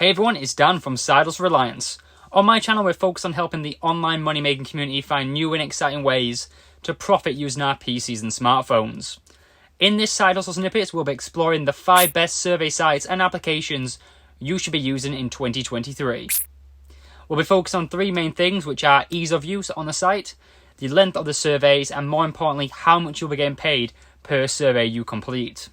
Hey everyone, it's Dan from Sidehustle Reliance. On my channel we're focused on helping the online money making community find new and exciting ways to profit using our PCs and smartphones. In this Side Hustle snippet we'll be exploring the 5 best survey sites and applications you should be using in 2023. We'll be focused on 3 main things, which are ease of use on the site, the length of the surveys, and more importantly how much you'll be getting paid per survey you complete.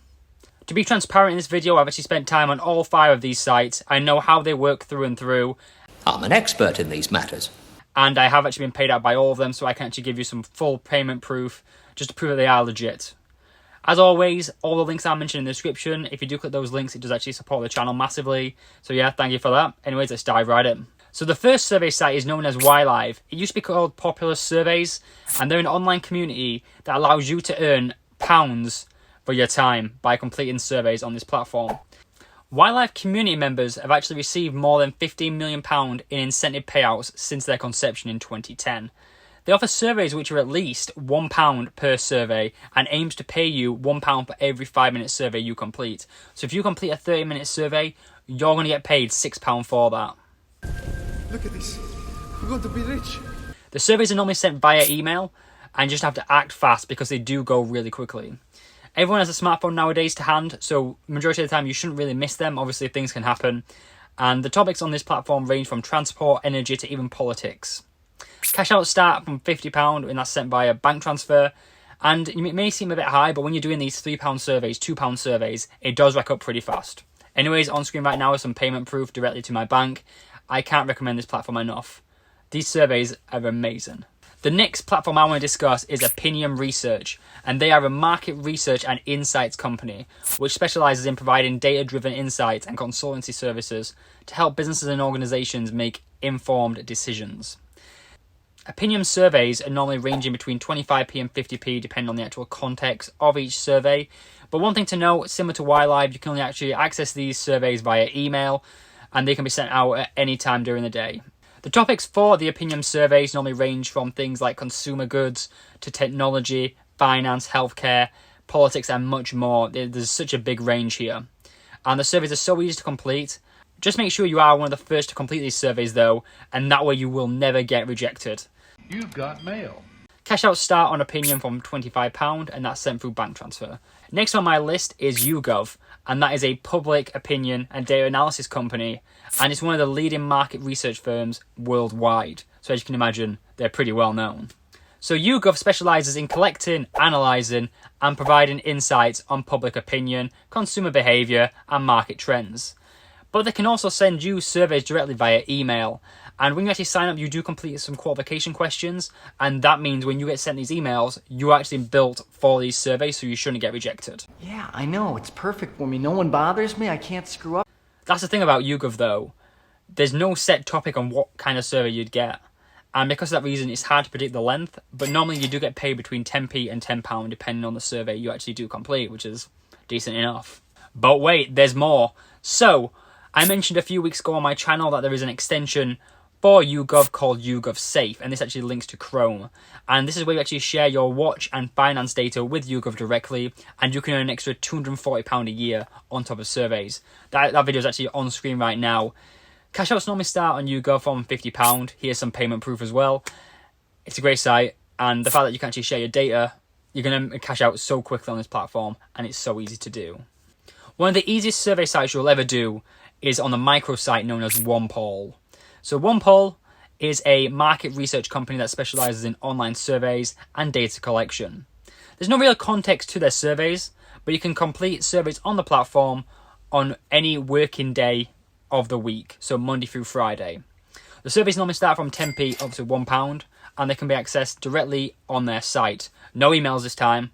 To be transparent in this video, I've actually spent time on all 5 of these sites. I know how they work through and through. I'm an expert in these matters. And I have actually been paid out by all of them, so I can actually give you some full payment proof just to prove that they are legit. As always, all the links are mentioned in the description. If you do click those links, it does actually support the channel massively. So yeah, thank you for that. Anyways, let's dive right in. So the first survey site is known as YLive. It used to be called Popular Surveys, and they're an online community that allows you to earn pounds for your time by completing surveys on this platform. YLive community members have actually received more than £15 million in incentive payouts since their conception in 2010. They offer surveys which are at least £1 per survey and aims to pay you £1 for every 5-minute survey you complete. So if you complete a 30-minute survey, you're going to get paid £6 for that. Look at this. We're going to be rich. The surveys are normally sent via email and you just have to act fast because they do go really quickly. Everyone has a smartphone nowadays to hand, so majority of the time you shouldn't really miss them. Obviously things can happen. And the topics on this platform range from transport, energy to even politics. Cash outs start from £50 and that's sent via bank transfer. And it may seem a bit high, but when you're doing these £3 surveys, £2 surveys, it does rack up pretty fast. Anyways, on screen right now is some payment proof directly to my bank. I can't recommend this platform enough. These surveys are amazing. The next platform I want to discuss is Opinion Research, and they are a market research and insights company which specializes in providing data-driven insights and consultancy services to help businesses and organizations make informed decisions. Opinion surveys are normally ranging between 25p and 50p depending on the actual context of each survey, but one thing to note, similar to YLive, you can only actually access these surveys via email and they can be sent out at any time during the day. The topics for the opinion surveys normally range from things like consumer goods to technology, finance, healthcare, politics and much more. There's such a big range here. And the surveys are so easy to complete. Just make sure you are one of the first to complete these surveys though, and that way you will never get rejected. You've got mail. Cash outs start on opinion from £25 and that's sent through bank transfer. Next on my list is YouGov, and that is a public opinion and data analysis company, and it's one of the leading market research firms worldwide. So as you can imagine, they're pretty well known. So YouGov specialises in collecting, analysing and providing insights on public opinion, consumer behaviour and market trends. But they can also send you surveys directly via email. And when you actually sign up, you do complete some qualification questions. And that means when you get sent these emails, you're actually built for these surveys, so you shouldn't get rejected. Yeah, I know. It's perfect for me. No one bothers me. I can't screw up. That's the thing about YouGov though. There's no set topic on what kind of survey you'd get. And because of that reason, it's hard to predict the length. But normally you do get paid between 10p and £10 depending on the survey you actually do complete, which is decent enough. But wait, there's more. So, I mentioned a few weeks ago on my channel that there is an extension for YouGov called YouGov Safe, and this actually links to Chrome. And this is where you actually share your watch and finance data with YouGov directly, and you can earn an extra £240 a year on top of surveys. That video is actually on screen right now. Cash outs normally start on YouGov from £50. Here's some payment proof as well. It's a great site, and the fact that you can actually share your data, you're going to cash out so quickly on this platform, and it's so easy to do. One of the easiest survey sites you'll ever do is on the microsite known as OnePoll. So OnePoll is a market research company that specialises in online surveys and data collection. There's no real context to their surveys, but you can complete surveys on the platform on any working day of the week, so Monday through Friday. The surveys normally start from 10p up to £1, and they can be accessed directly on their site. No emails this time.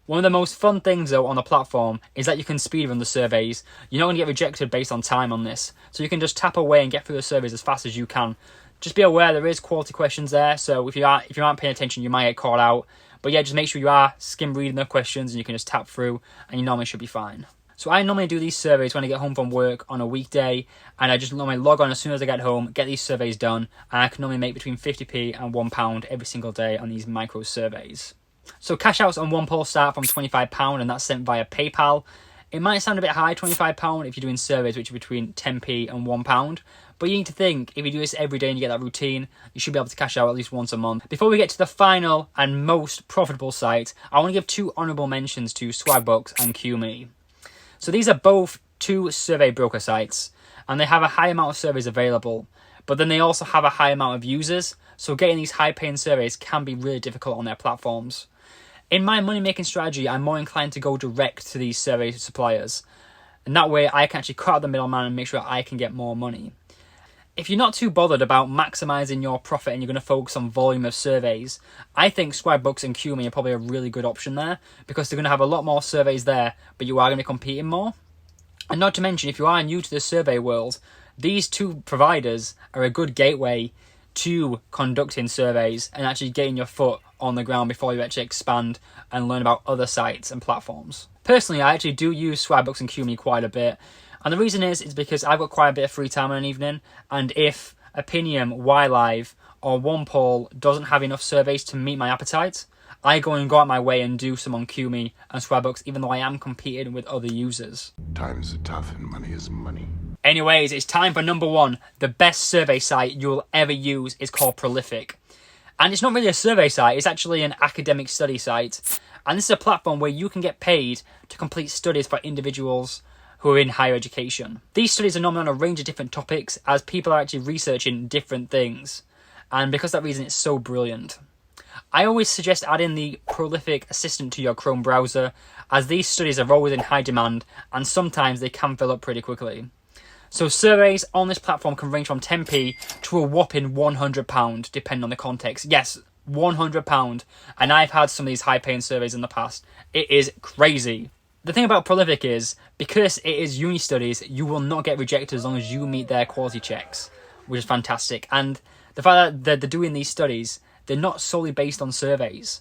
One of the most fun things though on the platform is that you can speedrun the surveys. You're not going to get rejected based on time on this. So you can just tap away and get through the surveys as fast as you can. Just be aware there is quality questions there, so if you aren't paying attention you might get caught out. But yeah, just make sure you are skim reading the questions and you can just tap through and you normally should be fine. So I normally do these surveys when I get home from work on a weekday, and I just normally log on as soon as I get home, get these surveys done, and I can normally make between 50p and £1 every single day on these micro surveys. So cash outs on OnePoll start from £25 and that's sent via PayPal. It might sound a bit high, £25, if you're doing surveys which are between 10p and £1. But you need to think, if you do this every day and you get that routine, you should be able to cash out at least once a month. Before we get to the final and most profitable site, I want to give 2 honourable mentions to Swagbucks and QMe. So these are both 2 survey broker sites, and they have a high amount of surveys available, but then they also have a high amount of users, so getting these high-paying surveys can be really difficult on their platforms. In my money-making strategy, I'm more inclined to go direct to these survey suppliers, and that way I can actually cut out the middleman and make sure I can get more money. If you're not too bothered about maximising your profit and you're going to focus on volume of surveys, I think Swagbucks and QMe are probably a really good option there, because they're going to have a lot more surveys there, but you are going to be competing more. And not to mention, if you are new to the survey world, these 2 providers are a good gateway to conducting surveys and actually getting your foot on the ground before you actually expand and learn about other sites and platforms. Personally, I actually do use Swagbucks and QMe quite a bit, and the reason is because I've got quite a bit of free time in an evening, and if Opinium, YLive or OnePoll doesn't have enough surveys to meet my appetite, I go out my way and do some on QMe and Swagbucks, even though I am competing with other users. Times are tough and money is money. Anyways, it's time for number 1. The best survey site you'll ever use is called Prolific. And it's not really a survey site, it's actually an academic study site. And this is a platform where you can get paid to complete studies for individuals who are in higher education. These studies are normally on a range of different topics, as people are actually researching different things. And because of that reason, it's so brilliant. I always suggest adding the Prolific Assistant to your Chrome browser, as these studies are always in high demand, and sometimes they can fill up pretty quickly. So surveys on this platform can range from 10p to a whopping £100, depending on the context. Yes, £100. And I've had some of these high-paying surveys in the past. It is crazy. The thing about Prolific is, because it is uni studies, you will not get rejected as long as you meet their quality checks, which is fantastic. And the fact that they're doing these studies, they're not solely based on surveys.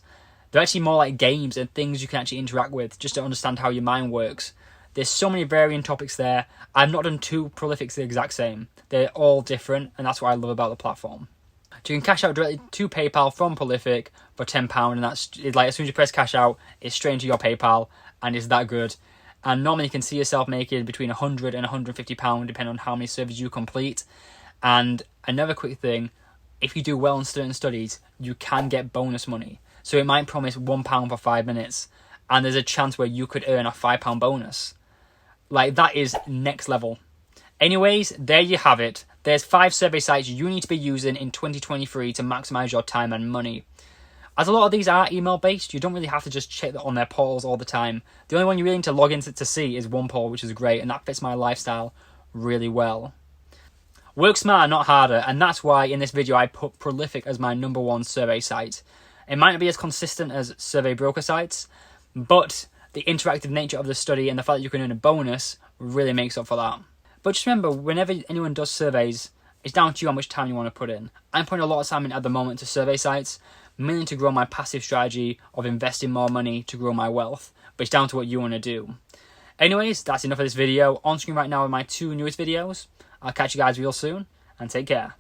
They're actually more like games and things you can actually interact with, just to understand how your mind works. There's so many varying topics there. I've not done 2 Prolifics the exact same. They're all different, and that's what I love about the platform. So you can cash out directly to PayPal from Prolific for £10, and that's like, as soon as you press cash out, it's straight into your PayPal, and it's that good. And normally you can see yourself making between £100 and £150, depending on how many surveys you complete. And another quick thing, if you do well in certain studies, you can get bonus money. So it might promise £1 for 5 minutes, and there's a chance where you could earn a £5 bonus. Like, that is next level. Anyways, there you have it. There's 5 survey sites you need to be using in 2023 to maximise your time and money. As a lot of these are email based, you don't really have to just check that on their portals all the time. The only one you really need to log into to see is OnePoll, which is great, and that fits my lifestyle really well. Work smarter, not harder, and that's why in this video I put Prolific as my number 1 survey site. It might not be as consistent as survey broker sites, but the interactive nature of the study and the fact that you can earn a bonus really makes up for that. But just remember, whenever anyone does surveys, it's down to you how much time you want to put in. I'm putting a lot of time in at the moment to survey sites, mainly to grow my passive strategy of investing more money to grow my wealth, but it's down to what you want to do. Anyways, that's enough of this video. On screen right now are my 2 newest videos. I'll catch you guys real soon, and take care.